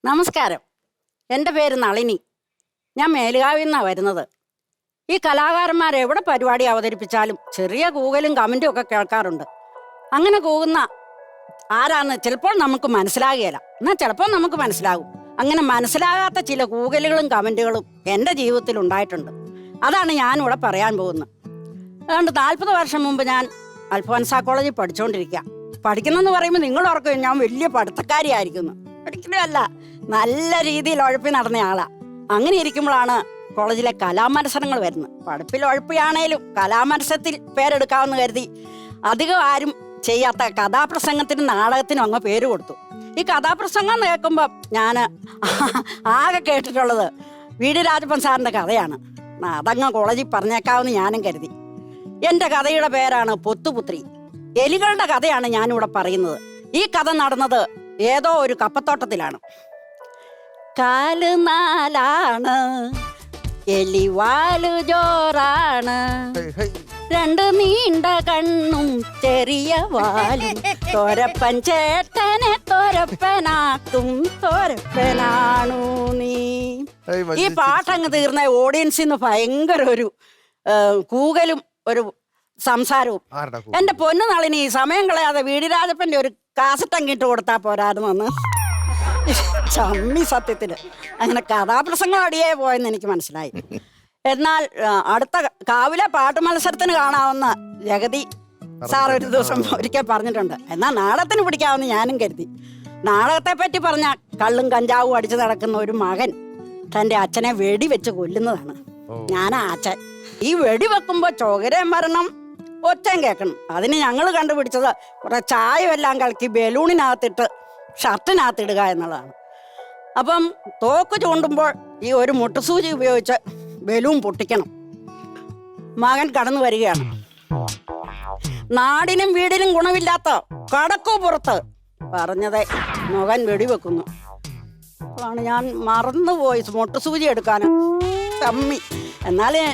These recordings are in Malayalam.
നമസ്കാരം. എൻ്റെ പേര് നളിനി. ഞാൻ മേലുകാവിൽ നിന്നാണ് വരുന്നത്. ഈ കലാകാരന്മാർ എവിടെ പരിപാടി അവതരിപ്പിച്ചാലും ചെറിയ കൂകലും കമൻറ്റും ഒക്കെ കേൾക്കാറുണ്ട്. അങ്ങനെ കൂകുന്ന ആരാന്ന് ചിലപ്പോൾ നമുക്ക് മനസ്സിലാകുകയില്ല, എന്നാൽ ചിലപ്പോൾ നമുക്ക് മനസ്സിലാകും. അങ്ങനെ മനസ്സിലാകാത്ത ചില കൂകലുകളും കമൻറ്റുകളും എൻ്റെ ജീവിതത്തിൽ ഉണ്ടായിട്ടുണ്ട്. അതാണ് ഞാനിവിടെ പറയാൻ പോകുന്നത്. അതുകൊണ്ട് 40 വർഷം മുമ്പ് ഞാൻ അൽഫോൻസ കോളേജിൽ പഠിച്ചുകൊണ്ടിരിക്കുക. പഠിക്കുന്നെന്ന് പറയുമ്പോൾ നിങ്ങൾ ഓർക്കും ഞാൻ വലിയ പഠിത്തക്കാരിയായിരിക്കുന്നു. ഒരിക്കലുമല്ല, നല്ല രീതിയിൽ ഉഴപ്പി നടന്ന ആളാ. അങ്ങനെ ഇരിക്കുമ്പോഴാണ് കോളേജിലെ കലാമത്സരങ്ങൾ വരുന്നത്. പഠിപ്പിൽ ഉഴപ്പിയാണേലും കലാമത്സരത്തിൽ പേരെടുക്കാമെന്ന് കരുതി അധികം ആരും ചെയ്യാത്ത കഥാപ്രസംഗത്തിനും നാടകത്തിനും അങ്ങ് പേര് കൊടുത്തു. ഈ കഥാപ്രസംഗം കേൾക്കുമ്പോൾ ഞാൻ ആകെ കേട്ടിട്ടുള്ളത് വി.ഡി. രാജപ്പൻ സാറിൻ്റെ കഥയാണ്. അതങ്ങ് കോളേജിൽ പറഞ്ഞേക്കാമെന്ന് ഞാനും കരുതി. എൻ്റെ കഥയുടെ പേരാണ് പൊത്തുപുത്രി. എലികളുടെ കഥയാണ് ഞാനിവിടെ പറയുന്നത്. ഈ കഥ നടന്നത് ഏതോ ഒരു കപ്പത്തോട്ടത്തിലാണ്. കാല് 4 എലിവാലു ജോറാണ്, 2 നീണ്ട കണ്ണും ചെറിയ വാലും, തോരപ്പൻ ചേട്ടനെ തോരപ്പനാക്കും തോരപ്പനാണു നീ. ഈ പാട്ടങ്ങ് തീർന്ന ഓഡിയൻസിന്ന് ഭയങ്കര ഒരു കൂകലും ഒരു സംസാരവും. എന്റെ പൊന്നു നളിനി, സമയം കളയാതെ വി.ഡി. രാജപ്പന്റെ ഒരു കാസറ്റ് അങ്ങിട്ട് കൊടുത്താൽ പോരായിരുന്നു. ചമ്മി സത്യത്തില് അങ്ങനെ കഥാപ്രസംഗം അടിയേ പോയെന്ന് എനിക്ക് മനസ്സിലായി. എന്നാൽ അടുത്ത കാവിലെ പാട്ട് മത്സരത്തിന് കാണാവുന്ന ജഗതി സാർ ഒരു ദിവസം ഒരിക്കൽ പറഞ്ഞിട്ടുണ്ട്. എന്നാൽ നാടകത്തിന് പിടിക്കാമെന്ന് ഞാനും കരുതി. നാടകത്തെ പറ്റി പറഞ്ഞ കള്ളും കഞ്ചാവും അടിച്ചു നടക്കുന്ന ഒരു മകൻ തൻ്റെ അച്ഛനെ വെടിവെച്ച് കൊല്ലുന്നതാണ്. ഞാനാ അച്ഛൻ. ഈ വെടിവെക്കുമ്പോൾ ചോകരയും വരണം, ഒച്ചയും കേൾക്കണം. അതിന് ഞങ്ങൾ കണ്ടുപിടിച്ചത് കുറെ ചായമെല്ലാം കലക്കി ബലൂണിനകത്തിട്ട് ഷർട്ടിനകത്തിടുക എന്നുള്ളതാണ്. അപ്പം തോക്ക് ചൂണ്ടുമ്പോൾ ഈ ഒരു മുട്ടുസൂചി ഉപയോഗിച്ച് ബലൂൺ പൊട്ടിക്കണം. മകൻ കടന്നു വരികയാണ്. നാടിനും വീടിനും ഗുണമില്ലാത്ത കടക്കോ പുറത്ത് പറഞ്ഞത് മകൻ വെടിവെക്കുന്നു. അപ്പോഴാണ് ഞാൻ മറന്നുപോയി മുട്ടുസൂചി എടുക്കാൻ. ചമ്മി. എന്നാലേ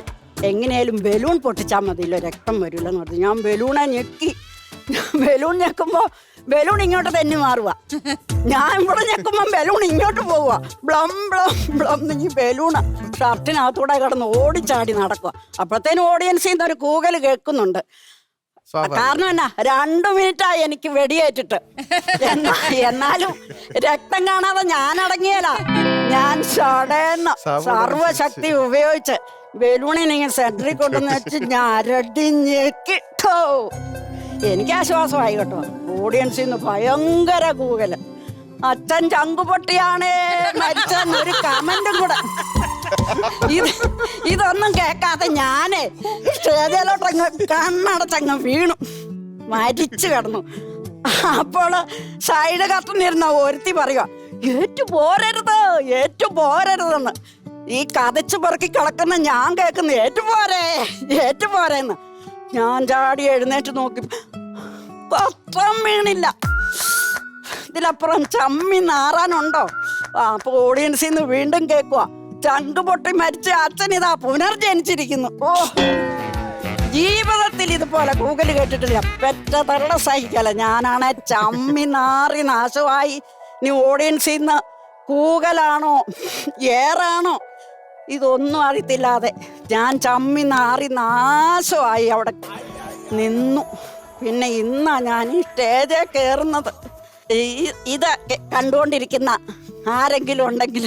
എങ്ങനെയാലും ബലൂൺ പൊട്ടിച്ചാൽ മതിയല്ലോ, രക്തം വരില്ലെന്ന് പറഞ്ഞു. ഞാൻ ബലൂണെ ഞെക്കി. ബലൂൺ ഞെക്കുമ്പോൾ ബലൂൺ ഇങ്ങോട്ട് തന്നെ മാറുക. ഞാൻ ഇവിടെ ഞെക്കുമ്പോൾ ബലൂൺ ഇങ്ങോട്ട് പോവുക. ബ്ലം ബ്ലം ബ്ലം. ഈ ബലൂണ് ഷർട്ടിനകത്തൂടെ കിടന്ന് ഓടിച്ചാടി നടക്കുക. അപ്പോഴത്തേനും ഓഡിയൻസിൽ നിന്ന് ഒരു കൂകൽ കേൾക്കുന്നുണ്ട്. കാരണം എന്നാ 2 മിനിറ്റായി എനിക്ക് വെടിയേറ്റിട്ട്. എന്നാലും രക്തം കാണാതെ ഞാൻ അടങ്ങിയല്ല. ഞാൻ ഷടേന്ന് സർവശക്തി ഉപയോഗിച്ച് ബലൂണിനെ സെന്ററിൽ കൊണ്ടുവന്ന് വെച്ച് ഞരടി ഞെക്കി. എനിക്ക് ആശ്വാസമായി കേട്ടോ. ഓഡിയൻസിൽ നിന്ന് ഭയങ്കര കൂകല്. അച്ഛൻ ചങ്കുപൊട്ടിയാണേ മരിച്ചെന്നൊരു കമന്റും കൂടെ. ഇതൊന്നും കേൾക്കാതെ ഞാനേ സ്റ്റേജിലോട്ടങ്ങ് കണ്ണടച്ചങ്ങ് വീണു, മരിച്ചു കിടന്നു. അപ്പോൾ സൈഡ് കത്തുന്നിരുന്ന ഒരുത്തി പറയുക, ഏറ്റു പോരരുതെന്ന്. ഈ കതച്ചു പെറുക്കി കിടക്കുന്ന ഞാൻ കേൾക്കുന്നു ഏറ്റുപോരേന്ന്. ഞാൻ ചാടി എഴുന്നേറ്റ് നോക്കി, പത്രം വീണില്ല. ഇതിലപ്പുറം ചമ്മി നാറാനുണ്ടോ? അപ്പൊ ഓഡിയൻസിൽ നിന്ന് വീണ്ടും കേൾക്കുക, ചങ്ക് പൊട്ടി മരിച്ച അച്ഛൻ ഇതാ പുനർജനിച്ചിരിക്കുന്നു. ഓ, ജീവിതത്തിൽ ഇതുപോലെ കൂകല് കേട്ടിട്ടില്ല. പെറ്റ തള്ള സഹിക്കല. ഞാനാണെ ചമ്മി നാറി നാശമായി. നീ ഓഡിയൻസിൽ നിന്ന് കൂകലാണോ ഏറാണോ ഇതൊന്നും അറിയത്തില്ലാതെ ഞാൻ ചമ്മി നാറി നാശമായി അവിടെ നിന്നു. പിന്നെ ഇന്നാ ഞാൻ ഈ സ്റ്റേജിൽ കയറുന്നത്. ഇത് കണ്ടുകൊണ്ടിരിക്കുന്ന ആരെങ്കിലും ഉണ്ടെങ്കിൽ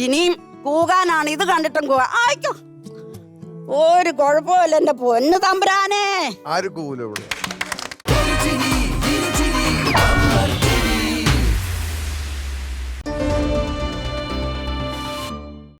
ഇനിയും കൂകാനാണ്. ഇത് കണ്ടിട്ടും കൂകാ ആയിക്കോ, ഒരു കുഴപ്പമില്ല എൻ്റെ പൊന്നു തമ്പുരാനെ. ആര് കൂല